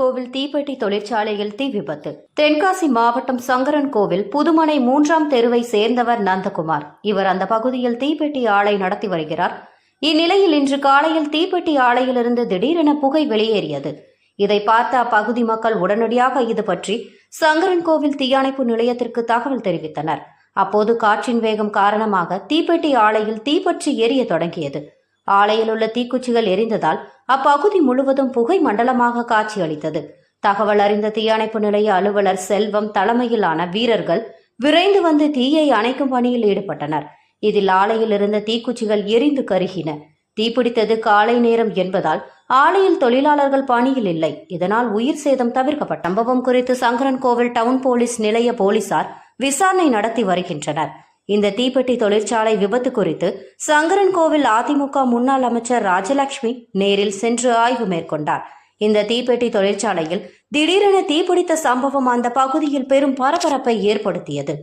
சங்கரன்கோவில் தீப்பெட்டி தொழிற்சாலையில் தீ விபத்து. தென்காசி மாவட்டம் சங்கரன்கோவில் புதுமனை 3ஆம் தெருவை சேர்ந்தவர் நந்தகுமார். இவர் அந்த பகுதியில் தீப்பெட்டி ஆலை நடத்தி வருகிறார். இந்நிலையில் இன்று காலையில் தீப்பெட்டி ஆலையிலிருந்து திடீரென புகை வெளியேறியது. இதை பார்த்த அப்பகுதி மக்கள் உடனடியாக இது பற்றி சங்கரன்கோவில் தீயணைப்பு நிலையத்திற்கு தகவல் தெரிவித்தனர். அப்போது காற்றின் வேகம் காரணமாக தீப்பெட்டி ஆலையில் தீப்பற்றி எரிய தொடங்கியது. ஆலையில் உள்ள தீக்குச்சிகள் எரிந்ததால் அப்பகுதி முழுவதும் புகை மண்டலமாக காட்சியளித்தது. தகவல் அறிந்த தீயணைப்பு நிலைய அலுவலர் செல்வம் தலைமையிலான வீரர்கள் விரைந்து வந்து தீயை அணைக்கும் பணியில் ஈடுபட்டனர். இதில் ஆலையில் இருந்த தீக்குச்சிகள் எரிந்து கருகின. தீப்பிடித்தது காலை நேரம் என்பதால் ஆலையில் தொழிலாளர்கள் பணியில் இல்லை. இதனால் உயிர் சேதம் தவிர்க்கப்பட்ட சம்பவம் குறித்து சங்கரன்கோவில் டவுன் போலீஸ் நிலைய போலீசார் விசாரணை நடத்தி வருகின்றனர். இந்த தீப்பெட்டி தொழிற்சாலை விபத்து குறித்து சங்கரன்கோவில் அதிமுக முன்னாள் அமைச்சர் ராஜலட்சுமி நேரில் சென்று ஆய்வு மேற்கொண்டார். இந்த தீப்பெட்டி தொழிற்சாலையில் திடீரென தீப்பிடித்த சம்பவம் அந்த பகுதியில் பெரும் பரபரப்பை ஏற்படுத்தியது.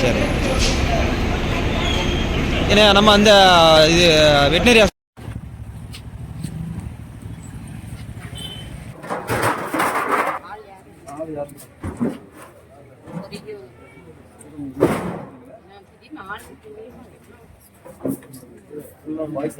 சரி, ஏன்னா நம்ம அந்த இது வெட்டினரி வாய்ஸ்